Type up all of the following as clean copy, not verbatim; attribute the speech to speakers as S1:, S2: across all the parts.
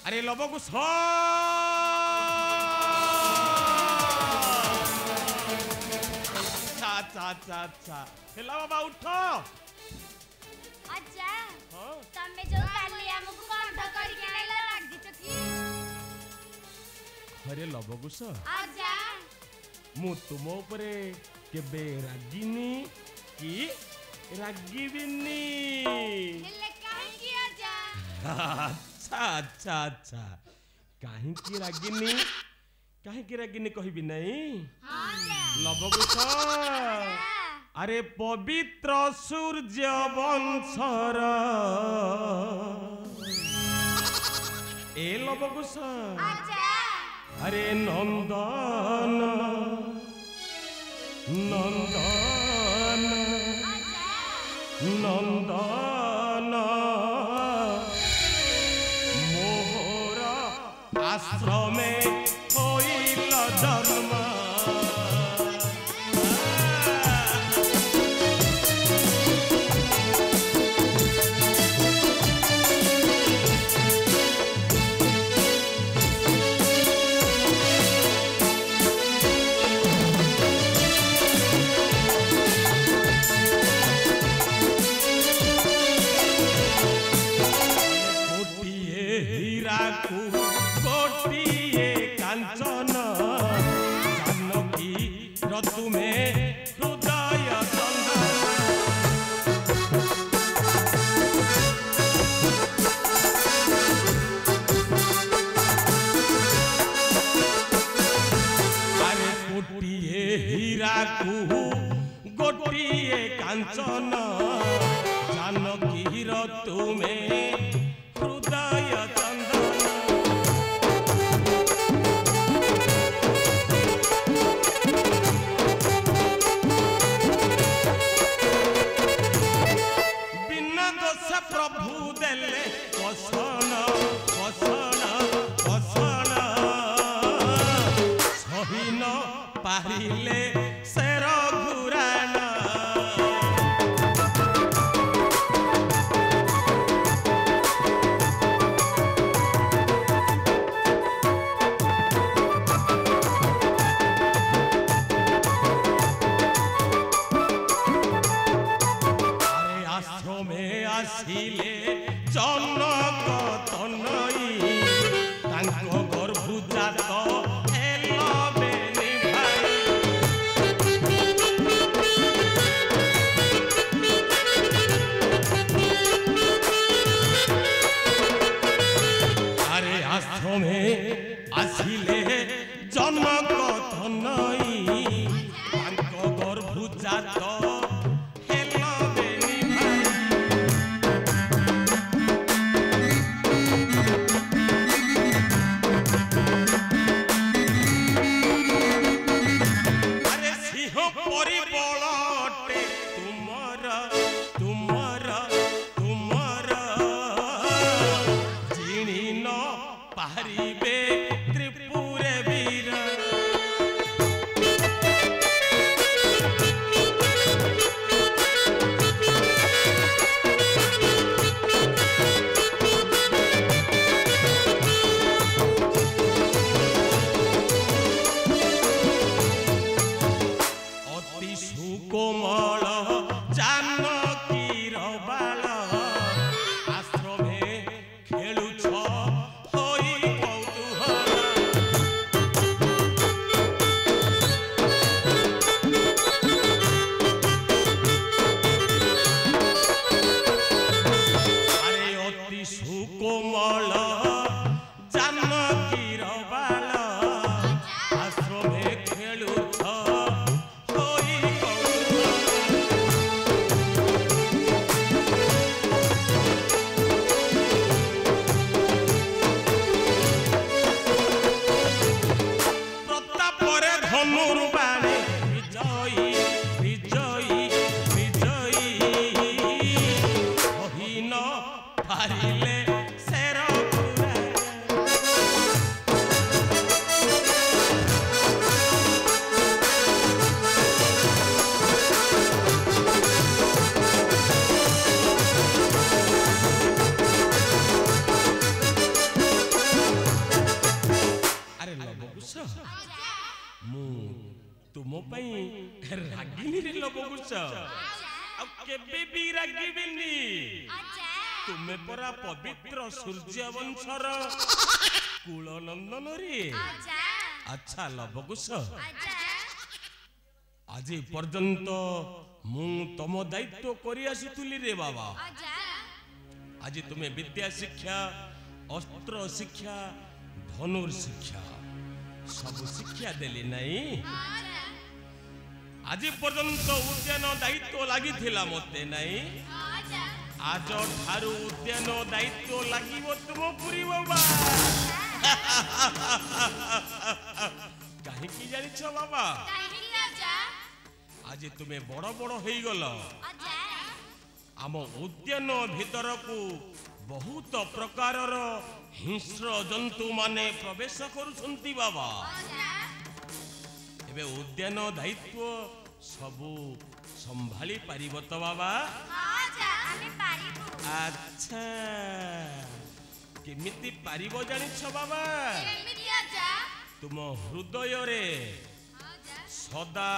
S1: अरे लबकुश अच्छा हेला बाबा उठ
S2: अच्छा तमे जो काली हमको कंठ करके आइला राग दिच की
S1: अरे लबकुश
S2: अच्छा
S1: मु तुम उपरे केबे रागिनी की रागिबिनी
S2: हेले काहे की आजा
S1: अच्छा काहे की रागिनी कहबी नहीं
S2: हां
S1: लबकुश अरे पवित्र सूर्य वंशर ए लबकुश
S2: अच्छा
S1: अरे नंदन नंदन नंदन मोहर आश्रमे होइल जन्म गोटिए कांचन जानकीर तुमे हृदय चंदन बिना दोष प्रभु देले कसन कसन कसन सहीन पारिले शेर घुरान अरे आश्रमे आसिले जनक तनई तांको गर्भजात आसिले जनक तनई तांको गर्भजात हेलो बेनी भाई अरे सिंह परिबलटे तुमर तुमर तुमर जिणी न पारिबे त्रिपुरे वीर अति सुकोमल जानकीर ଲବକୁଶ ଆଉ କେବେ ବି ରାଗିବିନି ତୁମେ ପରା ପବିତ୍ର ସୂର୍ଯ୍ୟ ବଂଶର କୁଳ ନନ୍ଦନ ରେ ଆଚ୍ଛା ଲବକୁଶ ଆଜି ପର୍ଯ୍ୟନ୍ତ ମୁଁ ତମ ଦାୟିତ୍ୱ କରି ଆସୁଥିଲି ରେ ବାବା ଆଜି ତୁମେ ବିଦ୍ୟା ଶିକ୍ଷା ଅସ୍ତ୍ର ଶିକ୍ଷା ଧନୁର୍ ଶିକ୍ଷା ସବୁ ଶିକ୍ଷା ଦେଲି ନାହିଁ ଆଜି ପର୍ଯ୍ୟନ୍ତ ଉଦ୍ୟାନ ଦାୟିତ୍ୱ ଲାଗିଥିଲା ମୋତେ ନାହିଁ आज ठारू उद्यान दायित्व लागिब तुम पुरी बाबा कहीं जानी बाबा आज तुम्हें बड़ बड़ हो गल आम उद्यान भीतर को बहुत प्रकारर हिंस्र जंतु माने प्रवेश करुछंती बाबा एबे उद्यान दायित्व सबू संभाली पारिब तो बाबा अच्छा केमिति पारिबो जानिछ बाबा तुम हृदय रे सदा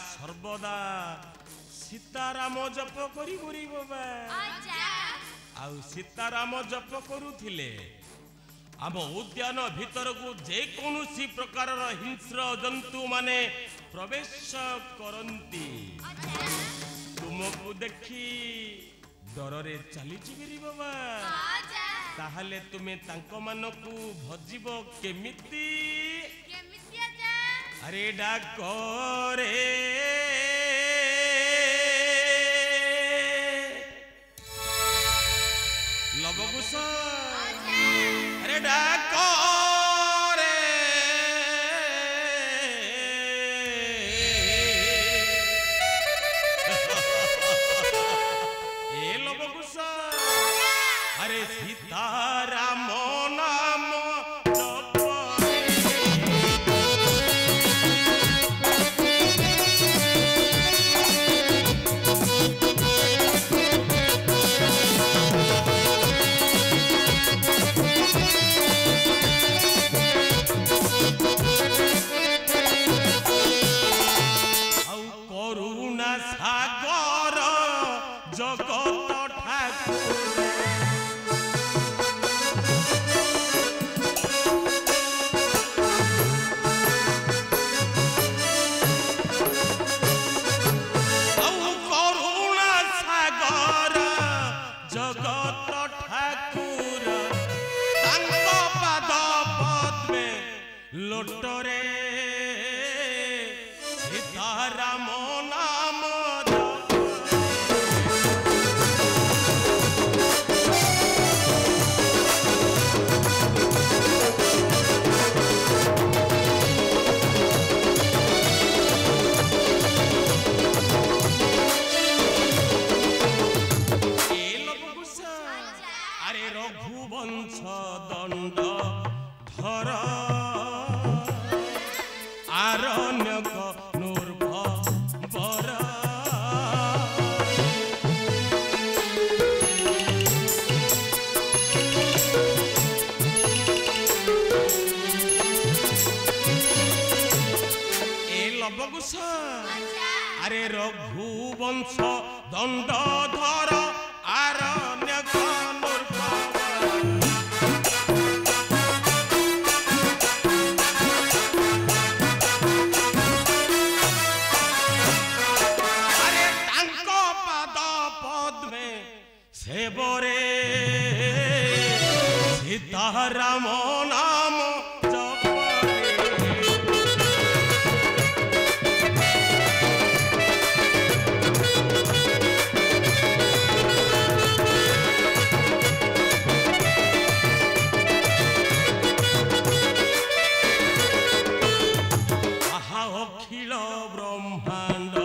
S1: सर्वदा सीताराम जप करी करी बाबा आउ सीताराम जप करुथिले आम उद्यान भीतर को जे कोनोसी प्रकार हिंस्र जंतु माने प्रवेश करंती तुमको देखी डरे चली जिगिरी बाबा ताहले तुम्हें तांको मानकू भजिब केमिति अरे डाक रे लबकुश अरे डाक रे अरे सीताराम नाम करुणा सागर जगत ठाकुर लोटरे सीताराम नाम अरे रघुवंश दंड धर आरण्यक नूर्भर ए लबकुश अरे रघुवंश दंडधर आरण्यक सेबरे सीताराम नाम आहा अखिल ब्रह्मांड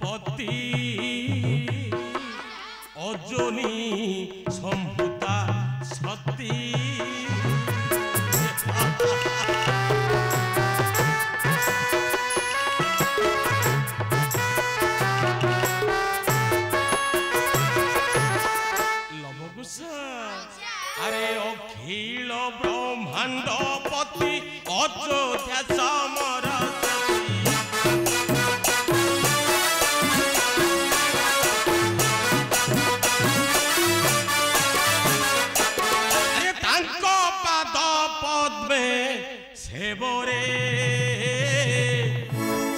S1: पति अजनी संभूता सती लबकुश अरे अखिल ब्रह्मांड पति अयोध्या समर सेबरे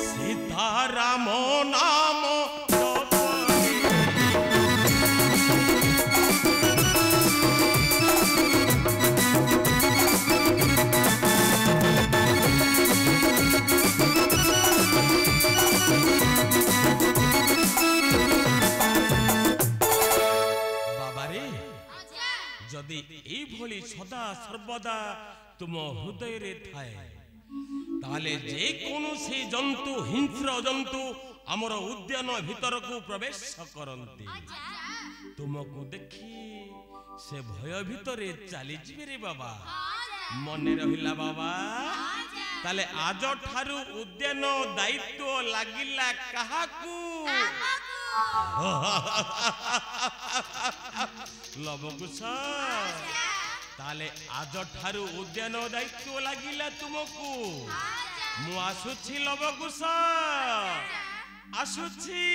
S1: सीताराम नाम जदि एभली सदा सर्वदा तुम हृदय रे थाए ताले जे कोनोसी जंतु हिंस्र जंतु हमर उद्यान भीतर को प्रवेश करंती तुमको देखी से भय भीतरे चली जिबे रे बाबा मने रहिला बाबा ताले आज ठारू उद्यान दायित्व लागिला काहाकू लवकुश ताले आज ठारू उद्यान दायित्व लागिला तुमको मु आसुछि लवकुश आसुछि